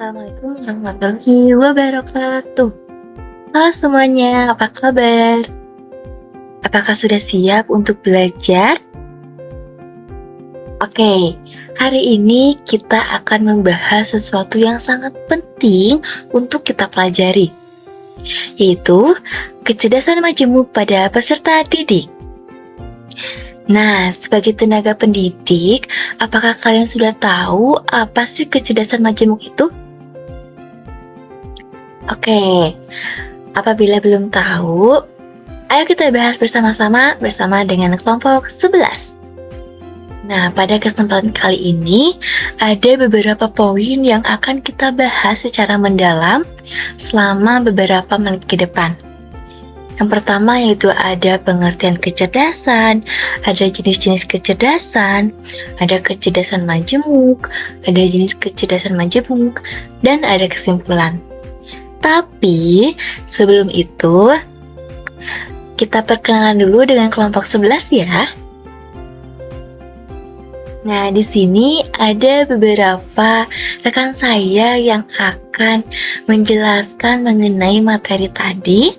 Assalamualaikum warahmatullahi wabarakatuh. Halo semuanya, apa kabar? Apakah sudah siap untuk belajar? Oke, hari ini kita akan membahas sesuatu yang sangat penting untuk kita pelajari, yaitu kecerdasan majemuk pada peserta didik. Nah, sebagai tenaga pendidik, apakah kalian sudah tahu apa sih kecerdasan majemuk itu? Oke, apabila belum tahu, ayo kita bahas bersama-sama dengan kelompok 11. Nah, pada kesempatan kali ini, ada beberapa poin yang akan kita bahas secara mendalam selama beberapa menit ke depan. Yang pertama yaitu ada pengertian kecerdasan, ada jenis-jenis kecerdasan, ada kecerdasan majemuk, ada jenis kecerdasan majemuk, dan ada kesimpulan. Tapi sebelum itu, kita perkenalan dulu dengan kelompok 11 ya. Nah, di sini ada beberapa rekan saya yang akan menjelaskan mengenai materi tadi.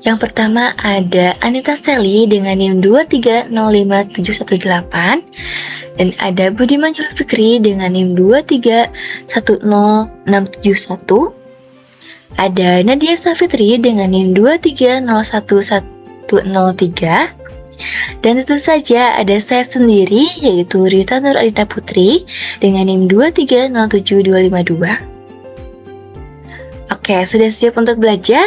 Yang pertama ada Anita Sally dengan NIM 2305718 dan ada Budiman Julfikri dengan NIM 2310671. Ada Nadia Safitri dengan NIM 2301103. Dan tentu saja ada saya sendiri yaitu Rita Nur Adita Putri dengan NIM 2307252. Oke, sudah siap untuk belajar?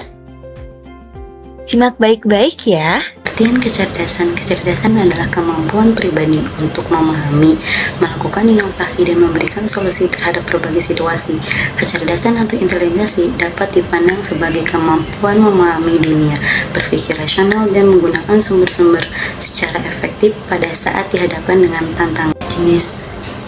Simak baik-baik ya. Artian kecerdasan adalah kemampuan pribadi untuk memahami, melakukan inovasi, dan memberikan solusi terhadap berbagai situasi. Kecerdasan atau intelijensi dapat dipandang sebagai kemampuan memahami dunia, berpikir rasional, dan menggunakan sumber-sumber secara efektif pada saat dihadapkan dengan tantangan. Jenis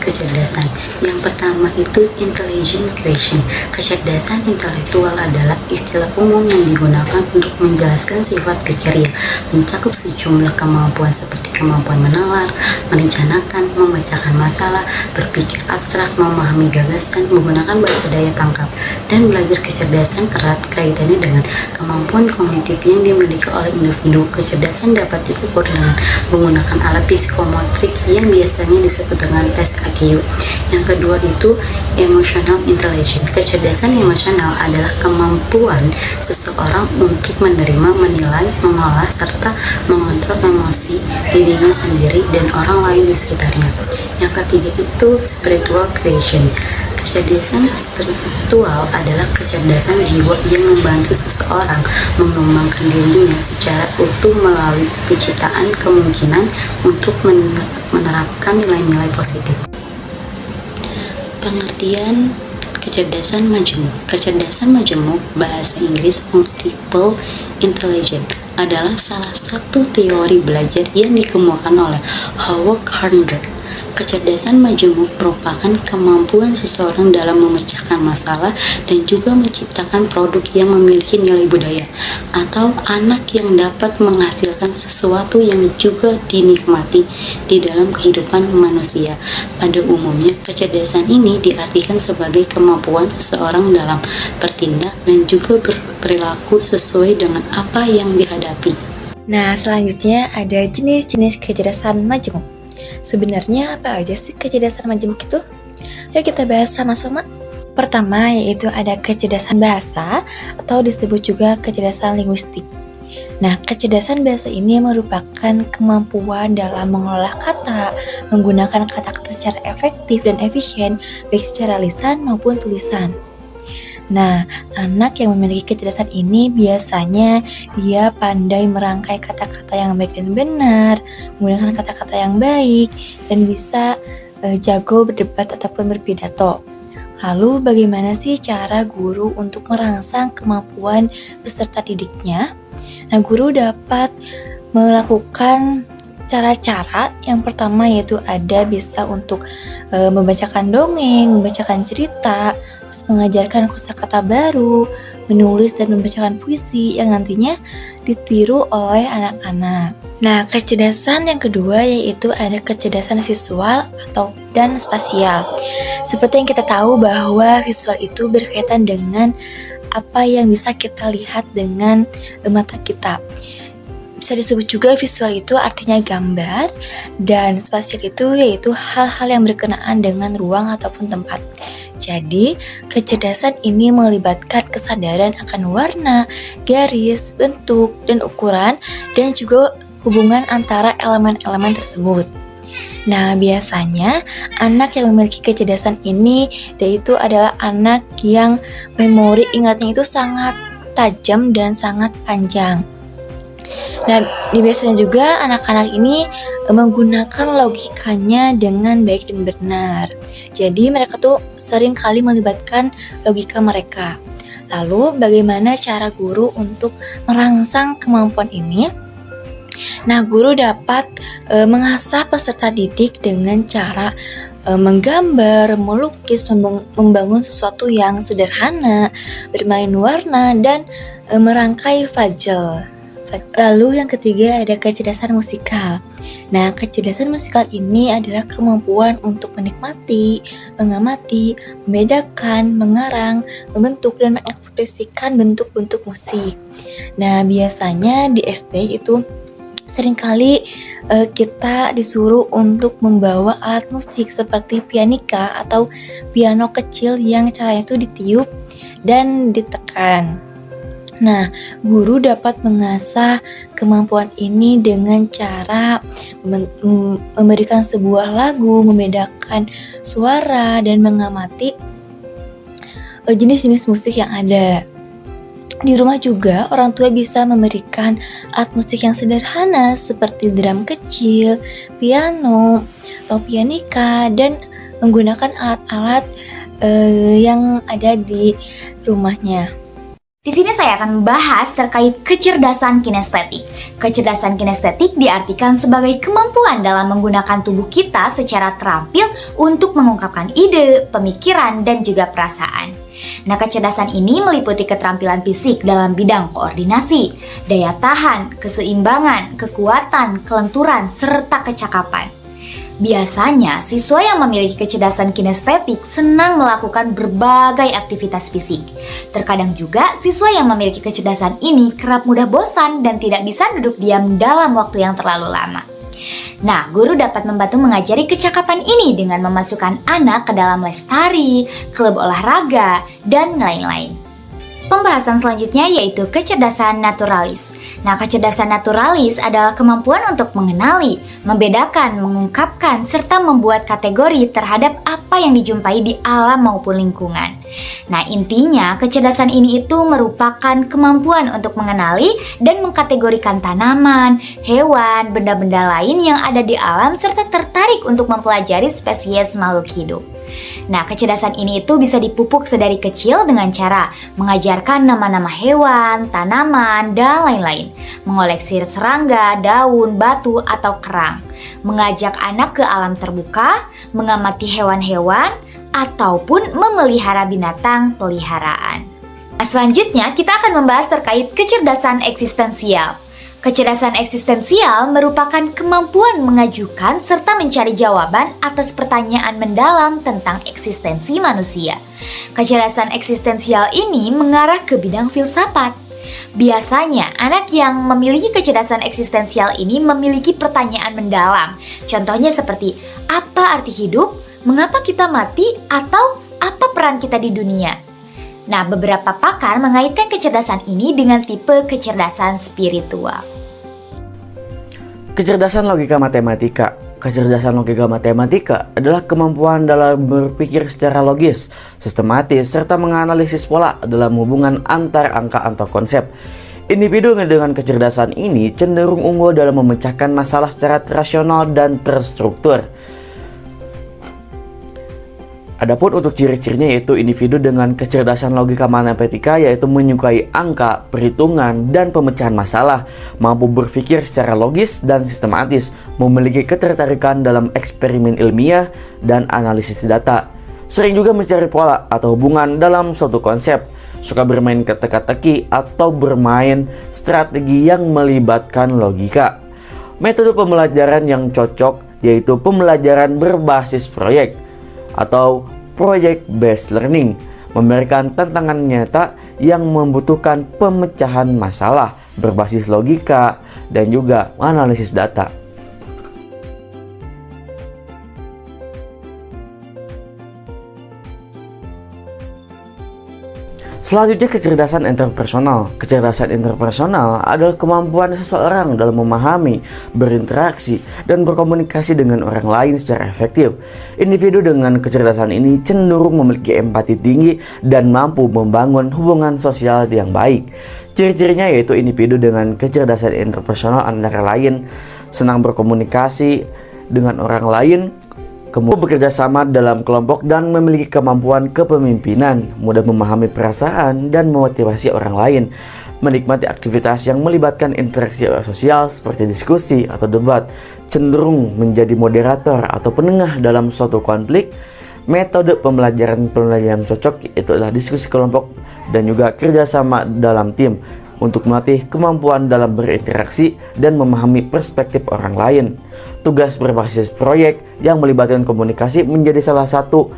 kecerdasan yang pertama itu intelligent quotient. Kecerdasan intelektual adalah istilah umum yang digunakan untuk menjelaskan sifat pikir yang mencakup sejumlah kemampuan seperti kemampuan menalar, merencanakan, memecahkan masalah, berpikir abstrak, memahami gagasan, menggunakan bahasa daya tangkap, dan belajar. Kecerdasan erat kaitannya dengan kemampuan kognitif yang dimiliki oleh individu. Kecerdasan dapat diukur dengan menggunakan alat psikomotrik yang biasanya disebut dengan tes IQ. Yang kedua itu emotional intelligence. Kecerdasan emosional adalah kemampuan seseorang untuk menerima, menilai, mengolah, serta mengontrol emosi dirinya sendiri dan orang lain di sekitarnya. Yang ketiga itu spiritual quotient. Kecerdasan spiritual adalah kecerdasan jiwa yang membantu seseorang mengembangkan dirinya secara utuh melalui penciptaan kemungkinan untuk menerapkan nilai-nilai positif. Pengertian kecerdasan majemuk. Kecerdasan majemuk, bahasa Inggris multiple intelligence, adalah salah satu teori belajar yang dikemukakan oleh Howard Gardner. Kecerdasan majemuk merupakan kemampuan seseorang dalam memecahkan masalah dan juga menciptakan produk yang memiliki nilai budaya, atau anak yang dapat menghasilkan sesuatu yang juga dinikmati di dalam kehidupan manusia. Pada umumnya, kecerdasan ini diartikan sebagai kemampuan seseorang dalam bertindak dan juga berperilaku sesuai dengan apa yang dihadapi. Nah, selanjutnya ada jenis-jenis kecerdasan majemuk. Sebenarnya apa aja sih kecerdasan majemuk itu? Yuk kita bahas sama-sama. Pertama yaitu ada kecerdasan bahasa atau disebut juga kecerdasan linguistik. Nah, kecerdasan bahasa ini merupakan kemampuan dalam mengolah kata, menggunakan kata-kata secara efektif dan efisien, baik secara lisan maupun tulisan. Nah, anak yang memiliki kecerdasan ini biasanya dia pandai merangkai kata-kata yang baik dan benar, menggunakan kata-kata yang baik, dan bisa jago berdebat ataupun berpidato. Lalu bagaimana sih cara guru untuk merangsang kemampuan peserta didiknya? Nah, guru dapat melakukan cara-cara. Yang pertama yaitu ada bisa untuk membacakan dongeng, membacakan cerita, terus mengajarkan kosakata baru, menulis dan membacakan puisi yang nantinya ditiru oleh anak-anak. Nah, kecerdasan yang kedua yaitu ada kecerdasan visual dan spasial. Seperti yang kita tahu bahwa visual itu berkaitan dengan apa yang bisa kita lihat dengan mata kita. Bisa disebut juga visual itu artinya gambar, dan spasial itu yaitu hal-hal yang berkenaan dengan ruang ataupun tempat. Jadi, kecerdasan ini melibatkan kesadaran akan warna, garis, bentuk, dan ukuran, dan juga hubungan antara elemen-elemen tersebut. Nah, biasanya anak yang memiliki kecerdasan ini yaitu adalah anak yang memori ingatnya itu sangat tajam dan sangat panjang. Nah, biasanya juga anak-anak ini menggunakan logikanya dengan baik dan benar. Jadi mereka tuh sering kali melibatkan logika mereka. Lalu bagaimana cara guru untuk merangsang kemampuan ini? Nah, guru dapat mengasah peserta didik dengan cara menggambar, melukis, membangun sesuatu yang sederhana, bermain warna, dan merangkai puzzle. Lalu yang ketiga ada kecerdasan musikal. Nah, kecerdasan musikal ini adalah kemampuan untuk menikmati, mengamati, membedakan, mengarang, membentuk, dan mengekspresikan bentuk-bentuk musik. Nah, biasanya di SD itu seringkali kita disuruh untuk membawa alat musik seperti pianika atau piano kecil yang caranya itu ditiup dan ditekan. Nah, guru dapat mengasah kemampuan ini dengan cara memberikan sebuah lagu, membedakan suara, dan mengamati jenis-jenis musik yang ada. Di rumah juga, orang tua bisa memberikan alat musik yang sederhana seperti drum kecil, piano, atau pianika, dan menggunakan alat-alat yang ada di rumahnya. Di sini saya akan membahas terkait kecerdasan kinestetik. Kecerdasan kinestetik diartikan sebagai kemampuan dalam menggunakan tubuh kita secara terampil untuk mengungkapkan ide, pemikiran, dan juga perasaan. Nah, kecerdasan ini meliputi keterampilan fisik dalam bidang koordinasi, daya tahan, keseimbangan, kekuatan, kelenturan, serta kecakapan. Biasanya, siswa yang memiliki kecerdasan kinestetik senang melakukan berbagai aktivitas fisik. Terkadang juga, siswa yang memiliki kecerdasan ini kerap mudah bosan dan tidak bisa duduk diam dalam waktu yang terlalu lama. Nah, guru dapat membantu mengajari kecakapan ini dengan memasukkan anak ke dalam les tari, klub olahraga, dan lain-lain. Pembahasan selanjutnya yaitu kecerdasan naturalis. Nah, kecerdasan naturalis adalah kemampuan untuk mengenali, membedakan, mengungkapkan, serta membuat kategori terhadap apa yang dijumpai di alam maupun lingkungan. Nah, intinya kecerdasan ini itu merupakan kemampuan untuk mengenali dan mengkategorikan tanaman, hewan, benda-benda lain yang ada di alam serta tertarik untuk mempelajari spesies makhluk hidup. Nah, kecerdasan ini itu bisa dipupuk sedari kecil dengan cara mengajarkan nama-nama hewan, tanaman, dan lain-lain, mengoleksi serangga, daun, batu, atau kerang, mengajak anak ke alam terbuka, mengamati hewan-hewan, ataupun memelihara binatang peliharaan. Nah, selanjutnya kita akan membahas terkait kecerdasan eksistensial. Kecerdasan eksistensial merupakan kemampuan mengajukan serta mencari jawaban atas pertanyaan mendalam tentang eksistensi manusia. Kecerdasan eksistensial ini mengarah ke bidang filsafat. Biasanya, anak yang memiliki kecerdasan eksistensial ini memiliki pertanyaan mendalam. Contohnya seperti, apa arti hidup? Mengapa kita mati? Atau apa peran kita di dunia? Nah, beberapa pakar mengaitkan kecerdasan ini dengan tipe kecerdasan spiritual. Kecerdasan logika matematika. Kecerdasan logika matematika adalah kemampuan dalam berpikir secara logis, sistematis, serta menganalisis pola dalam hubungan antar angka atau konsep. Individu dengan kecerdasan ini cenderung unggul dalam memecahkan masalah secara rasional dan terstruktur. Adapun untuk ciri-cirinya yaitu individu dengan kecerdasan logika matematika, yaitu menyukai angka, perhitungan, dan pemecahan masalah, mampu berpikir secara logis dan sistematis, memiliki ketertarikan dalam eksperimen ilmiah dan analisis data, sering juga mencari pola atau hubungan dalam suatu konsep, suka bermain teka-teki atau bermain strategi yang melibatkan logika. Metode pembelajaran yang cocok yaitu pembelajaran berbasis proyek atau project based learning, memberikan tantangan nyata yang membutuhkan pemecahan masalah berbasis logika dan juga analisis data. Selanjutnya, kecerdasan interpersonal. Kecerdasan interpersonal adalah kemampuan seseorang dalam memahami, berinteraksi, dan berkomunikasi dengan orang lain secara efektif. Individu dengan kecerdasan ini cenderung memiliki empati tinggi dan mampu membangun hubungan sosial yang baik. Ciri-cirinya yaitu individu dengan kecerdasan interpersonal antara lain senang berkomunikasi dengan orang lain, kemudian bekerja sama dalam kelompok dan memiliki kemampuan kepemimpinan, mudah memahami perasaan dan memotivasi orang lain, menikmati aktivitas yang melibatkan interaksi sosial seperti diskusi atau debat, cenderung menjadi moderator atau penengah dalam suatu konflik. Metode pembelajaran yang cocok itu adalah diskusi kelompok dan juga kerjasama dalam tim untuk melatih kemampuan dalam berinteraksi dan memahami perspektif orang lain. Tugas berbasis proyek yang melibatkan komunikasi menjadi salah satu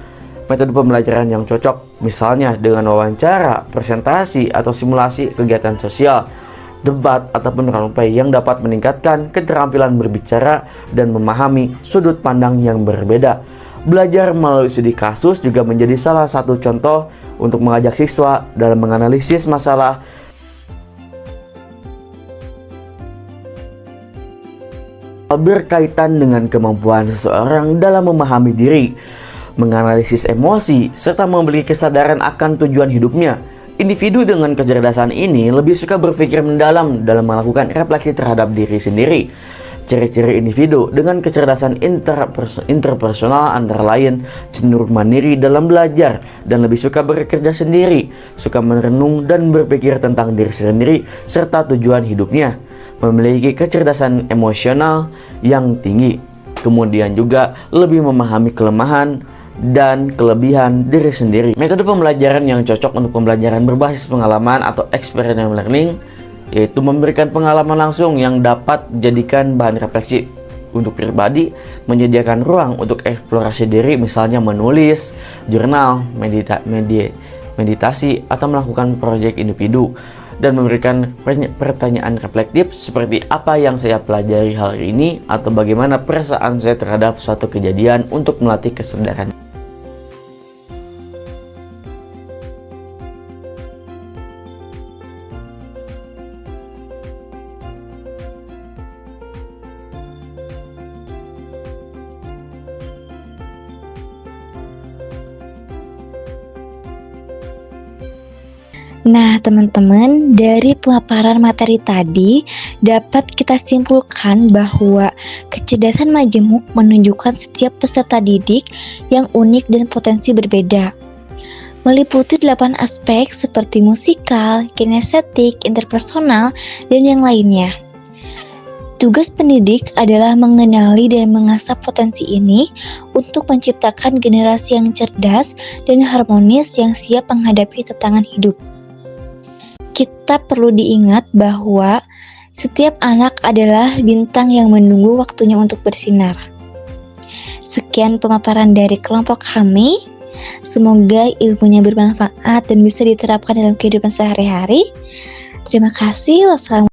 metode pembelajaran yang cocok, misalnya dengan wawancara, presentasi, atau simulasi kegiatan sosial, debat, ataupun role-play yang dapat meningkatkan keterampilan berbicara dan memahami sudut pandang yang berbeda. Belajar melalui studi kasus juga menjadi salah satu contoh untuk mengajak siswa dalam menganalisis masalah berkaitan dengan kemampuan seseorang dalam memahami diri, menganalisis emosi, serta memiliki kesadaran akan tujuan hidupnya. Individu dengan kecerdasan ini lebih suka berpikir mendalam dalam melakukan refleksi terhadap diri sendiri. Ciri-ciri individu dengan kecerdasan interpersonal antara lain cenderung mandiri dalam belajar dan lebih suka bekerja sendiri, suka merenung dan berpikir tentang diri sendiri serta tujuan hidupnya, memiliki kecerdasan emosional yang tinggi, kemudian juga lebih memahami kelemahan dan kelebihan diri sendiri. Metode pembelajaran yang cocok untuk pembelajaran berbasis pengalaman atau experiential learning yaitu memberikan pengalaman langsung yang dapat dijadikan bahan refleksi untuk pribadi, menyediakan ruang untuk eksplorasi diri, misalnya menulis, jurnal, meditasi, atau melakukan proyek individu, dan memberikan pertanyaan reflektif seperti apa yang saya pelajari hari ini atau bagaimana perasaan saya terhadap suatu kejadian untuk melatih kesadaran. Nah, teman-teman, dari pemaparan materi tadi dapat kita simpulkan bahwa kecerdasan majemuk menunjukkan setiap peserta didik yang unik dan potensi berbeda. Meliputi 8 aspek seperti musikal, kinestetik, interpersonal, dan yang lainnya. Tugas pendidik adalah mengenali dan mengasah potensi ini untuk menciptakan generasi yang cerdas dan harmonis yang siap menghadapi tantangan hidup. Kita perlu diingat bahwa setiap anak adalah bintang yang menunggu waktunya untuk bersinar. Sekian pemaparan dari kelompok kami. Semoga ilmunya bermanfaat dan bisa diterapkan dalam kehidupan sehari-hari. Terima kasih. Wassalamualaikum.